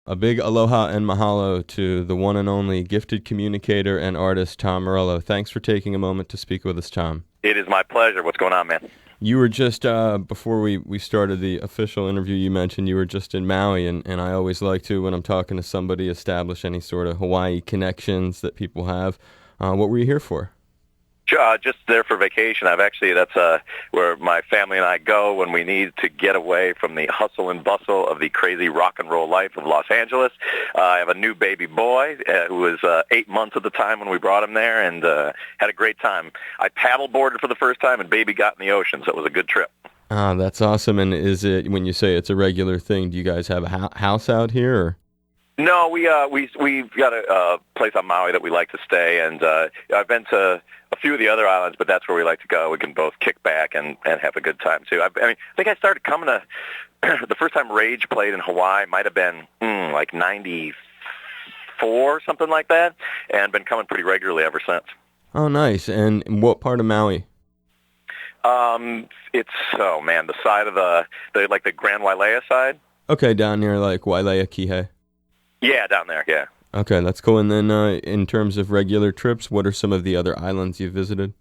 A big aloha and mahalo to the one and only gifted communicator and artist, Tom Morello. Thanks for taking a moment to speak with us, Tom. It is my pleasure. What's going on, man? You were just, before we started the official interview, you mentioned you were just in Maui, and I always like to, when I'm talking to somebody, establish any sort of Hawaii connections that people have. What were you here for? Just there for vacation. That's where my family and I go when we need to get away from the hustle and bustle of the crazy rock and roll life of Los Angeles. I have a new baby boy who was 8 months at the time when we brought him there, and had a great time. I paddleboarded for the first time, and baby got in the ocean, so it was a good trip. That's awesome. And is it, when you say it's a regular thing, do you guys have a house out here? Or? No, we've got a place on Maui that we like to stay, and I've been to a few of the other islands, but that's where we like to go. We can both kick back and have a good time too. I think I started coming to the first time Rage played in Hawaii might have been like '94, something like that, and been coming pretty regularly ever since. Oh, nice. And what part of Maui? It's the side of the Grand Wailea side. Okay, down near like Wailea Kihei. Yeah, down there. Yeah. Okay, that's cool. And then in terms of regular trips, what are some of the other islands you've visited?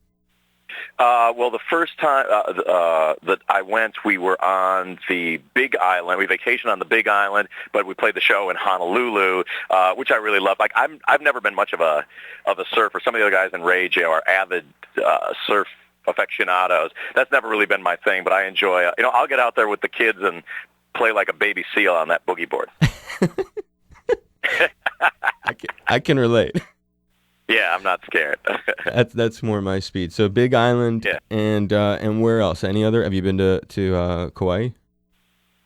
Well, the first time that I went, we were on the Big Island. We vacationed on the Big Island, but we played the show in Honolulu, which I really loved. Like I've never been much of a surfer. Some of the other guys in Rage are avid surf aficionados. That's never really been my thing, but I enjoy. I'll get out there with the kids and play like a baby seal on that boogie board. I can relate. Yeah, I'm not scared. That's more my speed. So Big Island, yeah. And where else? Any other? Have you been to Kauai?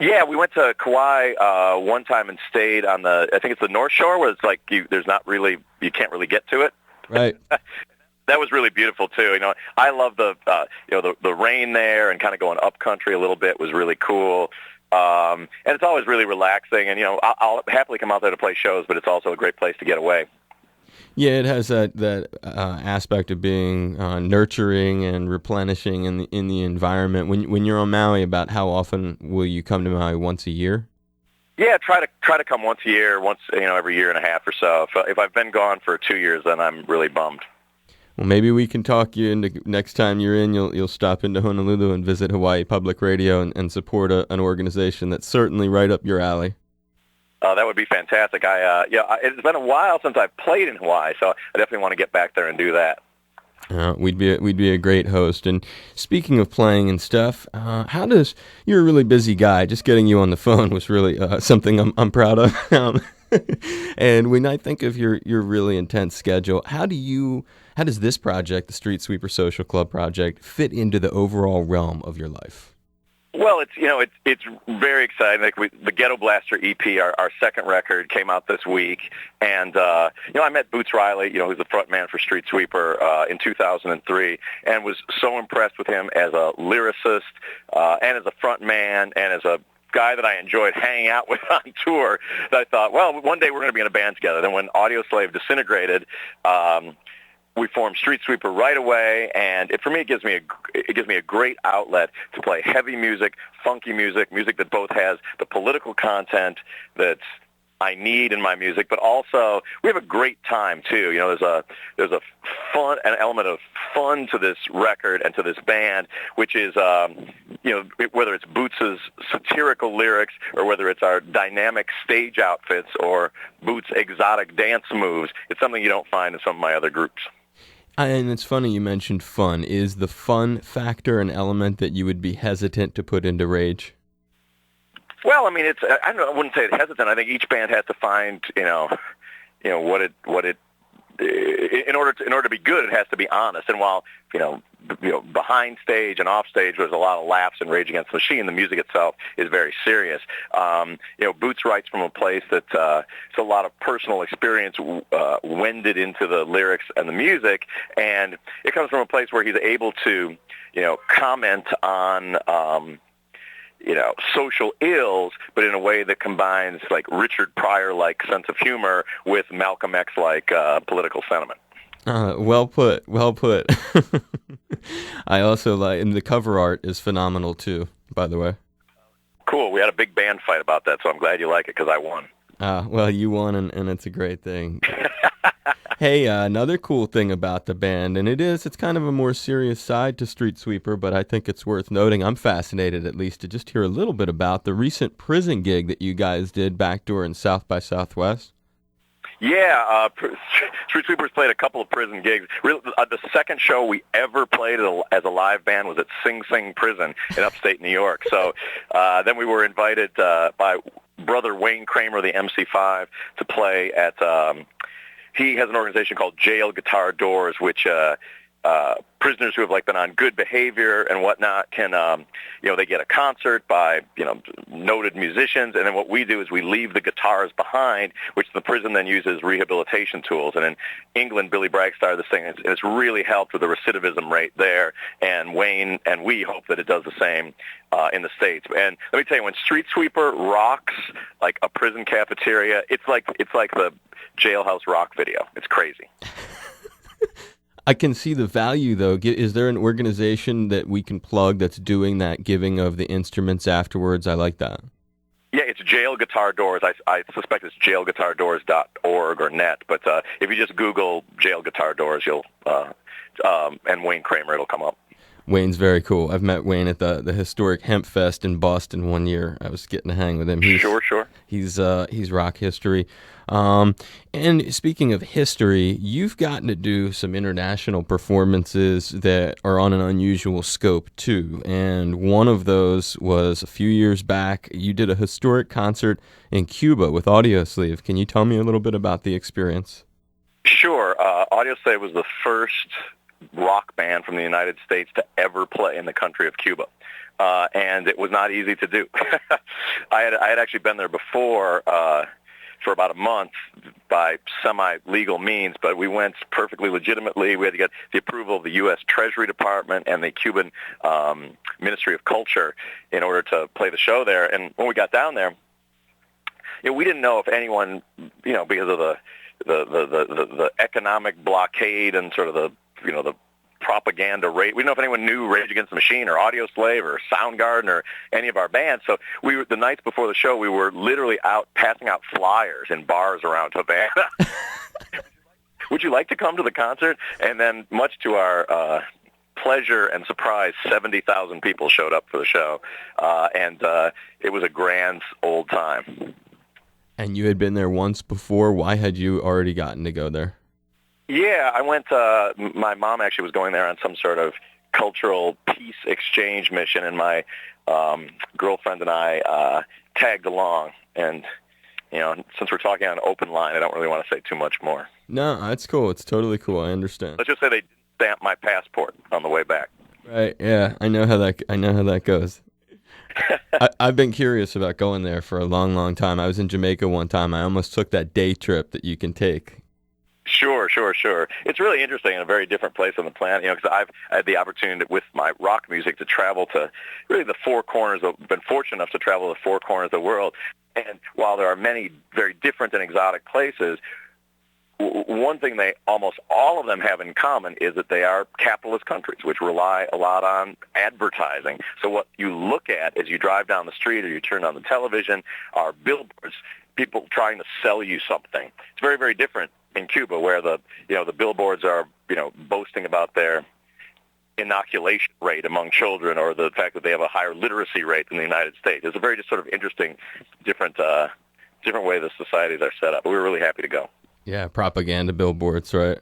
Yeah, we went to Kauai one time and stayed on I think it's the North Shore, where it's like you can't really get to it. Right. That was really beautiful too. I love the rain there, and kind of going up country a little bit was really cool. And it's always really relaxing, and I'll happily come out there to play shows, but it's also a great place to get away. Yeah, it has that aspect of being nurturing and replenishing in the environment. When you're on Maui, about how often will you come to Maui? Once a year? Yeah, try to come once a year, every year and a half or so. If I've been gone for 2 years, then I'm really bummed. Well, maybe we can talk you into next time you're in. You'll stop into Honolulu and visit Hawaii Public Radio and support an organization that's certainly right up your alley. That would be fantastic. It's been a while since I've played in Hawaii, so I definitely want to get back there and do that. We'd be a great host. And speaking of playing and stuff, you're a really busy guy. Just getting you on the phone was really something I'm proud of. And when I think of your really intense schedule, how does this project, the Street Sweeper Social Club project, fit into the overall realm of your life? Well, it's very exciting. Like the Ghetto Blaster EP, our second record, came out this week, and I met Boots Riley, who's the front man for Street Sweeper, in 2003, and was so impressed with him as a lyricist, and as a front man, and as a guy that I enjoyed hanging out with on tour, that I thought, well, one day we're going to be in a band together. Then when Audioslave disintegrated, we formed Street Sweeper right away, and for me, it gives me a great outlet to play heavy music, funky music that both has the political content that I need in my music, but also we have a great time too. There's an element of fun to this record and to this band, which is whether it's Boots's satirical lyrics or whether it's our dynamic stage outfits or Boots' exotic dance moves. It's something you don't find in some of my other groups. And it's funny you mentioned fun. Is the fun factor an element that you would be hesitant to put into Rage? Well, I wouldn't say it's hesitant. I think each band has to find, what it. In order to be good, it has to be honest. And while behind stage and off stage, there's a lot of laughs and Rage Against the Machine, the music itself is very serious. Boots writes from a place that it's a lot of personal experience wended into the lyrics and the music, and it comes from a place where he's able to, comment on. Social ills, but in a way that combines like Richard Pryor-like sense of humor with Malcolm X-like political sentiment. Well put. I also like, and the cover art is phenomenal too, by the way. Cool. We had a big band fight about that, so I'm glad you like it because I won. Well, you won, and it's a great thing. Hey, another cool thing about the band, and it's kind of a more serious side to Street Sweeper, but I think it's worth noting. I'm fascinated, at least, to just hear a little bit about the recent prison gig that you guys did backdoor in South by Southwest. Yeah, Street Sweepers played a couple of prison gigs. The second show we ever played as a live band was at Sing Sing Prison in upstate New York. So then we were invited by brother Wayne Kramer, the MC5, to play at he has an organization called Jail Guitar Doors, which prisoners who have been on good behavior and whatnot can, they get a concert by, noted musicians. And then what we do is we leave the guitars behind, which the prison then uses rehabilitation tools. And in England, Billy Bragg started this thing, and it's really helped with the recidivism rate there. And Wayne and we hope that it does the same in the States. And let me tell you, when Street Sweeper rocks like a prison cafeteria, it's like the Jailhouse Rock video. It's crazy. I can see the value, though. Is there an organization that we can plug that's doing that giving of the instruments afterwards? I like that. Yeah, it's Jail Guitar Doors. I suspect it's jailguitardoors.org or net. But if you just Google Jail Guitar Doors, you'll and Wayne Kramer, it'll come up. Wayne's very cool. I've met Wayne at the historic Hemp Fest in Boston one year. I was getting to hang with him. Sure. He's rock history. And speaking of history, you've gotten to do some international performances that are on an unusual scope too. And one of those was a few years back. You did a historic concert in Cuba with Audioslave. Can you tell me a little bit about the experience? Sure. Audioslave was the first rock band from the United States to ever play in the country of Cuba. And it was not easy to do. I had actually been there before for about a month by semi-legal means, but we went perfectly legitimately. We had to get the approval of the U.S. Treasury Department and the Cuban Ministry of Culture in order to play the show there. And when we got down there, we didn't know if anyone, because of the economic blockade and sort of the propaganda rate. We didn't know if anyone knew Rage Against the Machine or Audioslave or Soundgarden or any of our bands. So the nights before the show, we were literally out passing out flyers in bars around Havana. Would you like to come to the concert? And then, much to our pleasure and surprise, 70,000 people showed up for the show. And it was a grand old time. And you had been there once before. Why had you already gotten to go there? Yeah, I went, my mom actually was going there on some sort of cultural peace exchange mission, and my girlfriend and I tagged along. And, since we're talking on an open line, I don't really want to say too much more. No, that's cool. It's totally cool. I understand. Let's just say they didn't stamp my passport on the way back. Right, yeah, I know how that goes. I've been curious about going there for a long, long time. I was in Jamaica one time. I almost took that day trip that you can take. Sure. It's really interesting in a very different place on the planet, because I've had the opportunity with my rock music to travel to really the four corners. I've been fortunate enough to travel to the four corners of the world. And while there are many very different and exotic places, one thing almost all of them have in common is that they are capitalist countries, which rely a lot on advertising. So what you look at as you drive down the street or you turn on the television are billboards, people trying to sell you something. It's very, very different in Cuba, where the billboards are boasting about their inoculation rate among children, or the fact that they have a higher literacy rate than the United States. It's a very just sort of interesting, different way the societies are set up. But we were really happy to go. Yeah, propaganda billboards, right?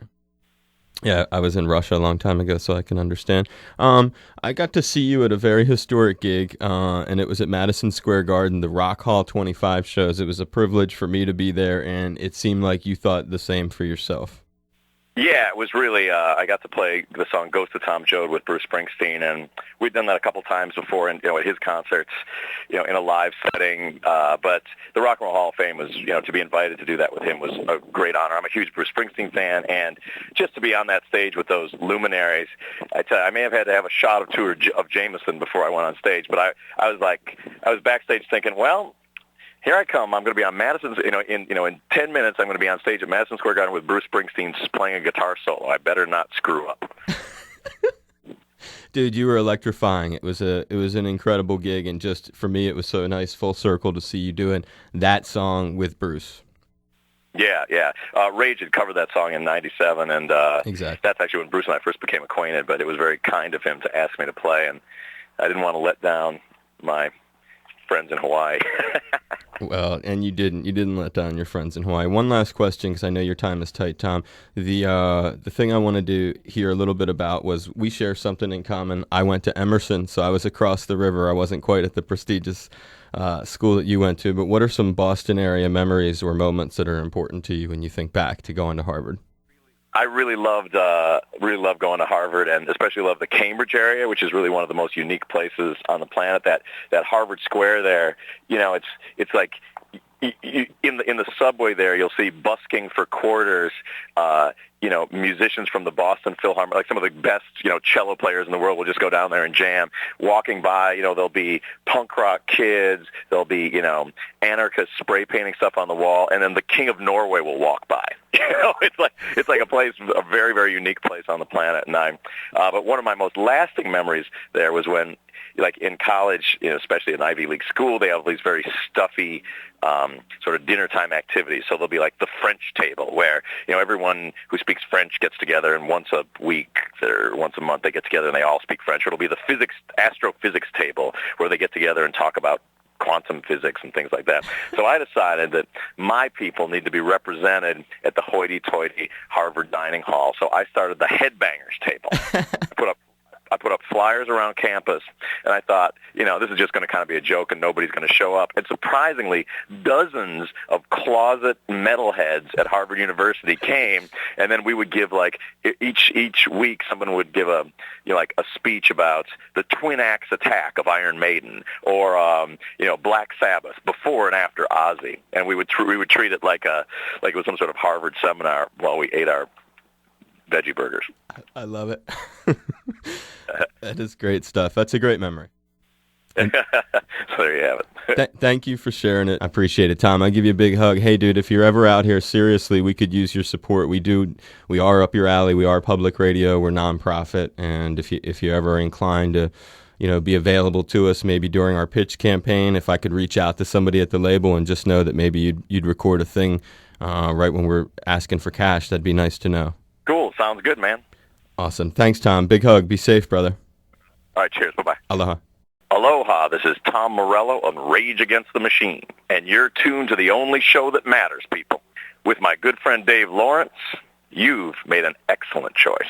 Yeah, I was in Russia a long time ago, so I can understand. I got to see you at a very historic gig, and it was at Madison Square Garden, the Rock Hall 25 shows. It was a privilege for me to be there, and it seemed like you thought the same for yourself. Yeah, it was really, I got to play the song Ghost of Tom Joad with Bruce Springsteen, and we'd done that a couple times before at his concerts, in a live setting. But the Rock and Roll Hall of Fame was, to be invited to do that with him was a great honor. I'm a huge Bruce Springsteen fan, and just to be on that stage with those luminaries, I tell you, I may have had to have a shot or two of Jameson before I went on stage, but I was backstage thinking, well, here I come. I'm going to be on Madison's, in 10 minutes, I'm going to be on stage at Madison Square Garden with Bruce Springsteen playing a guitar solo. I better not screw up. Dude, you were electrifying. It was an incredible gig, and just for me, it was so nice, full circle, to see you doing that song with Bruce. Yeah, yeah. Rage had covered that song in '97, and Exactly. that's actually when Bruce and I first became acquainted. But it was very kind of him to ask me to play, and I didn't want to let down my friends in Hawaii. Well, and you didn't. You didn't let down your friends in Hawaii. One last question, because I know your time is tight, Tom. The thing I wanted to hear a little bit about was we share something in common. I went to Emerson, so I was across the river. I wasn't quite at the prestigious school that you went to. But what are some Boston area memories or moments that are important to you when you think back to going to Harvard? I really loved going to Harvard, and especially loved the Cambridge area, which is really one of the most unique places on the planet. That Harvard Square there, it's like in the subway there, you'll see busking for quarters. Musicians from the Boston Philharmonic, like some of the best, cello players in the world will just go down there and jam. Walking by, there'll be punk rock kids, there'll be, anarchists spray painting stuff on the wall, and then the King of Norway will walk by. It's like a place, a very, very unique place on the planet. And but one of my most lasting memories there was when, like in college, especially in Ivy League school, they have these very stuffy sort of dinner time activities. So there'll be like the French table where, everyone who speaks French gets together, and once a week or once a month they get together and they all speak French. Or it'll be the astrophysics table where they get together and talk about quantum physics and things like that. So I decided that my people need to be represented at the hoity-toity Harvard dining hall. So I started the headbangers table. I put up flyers around campus, and I thought, this is just going to kind of be a joke and nobody's going to show up. And surprisingly, dozens of closet metalheads at Harvard University came, and then we would give, like, each week someone would give a speech about the twin axe attack of Iron Maiden, or Black Sabbath before and after Ozzy, and we would treat it like it was some sort of Harvard seminar while we ate our veggie burgers. I love it. That is great stuff. That's a great memory. So there you have it. Thank you for sharing it. I appreciate it, Tom. I'll give you a big hug. Hey, dude, if you're ever out here, seriously, we could use your support. We are up your alley. We are public radio. We're nonprofit. And if you're ever inclined to, be available to us, maybe during our pitch campaign, if I could reach out to somebody at the label and just know that maybe you'd record a thing right when we're asking for cash, that'd be nice to know. Cool. Sounds good, man. Awesome. Thanks, Tom. Big hug. Be safe, brother. All right. Cheers. Bye-bye. Aloha. Aloha. This is Tom Morello on Rage Against the Machine, and you're tuned to the only show that matters, people. With my good friend Dave Lawrence, you've made an excellent choice.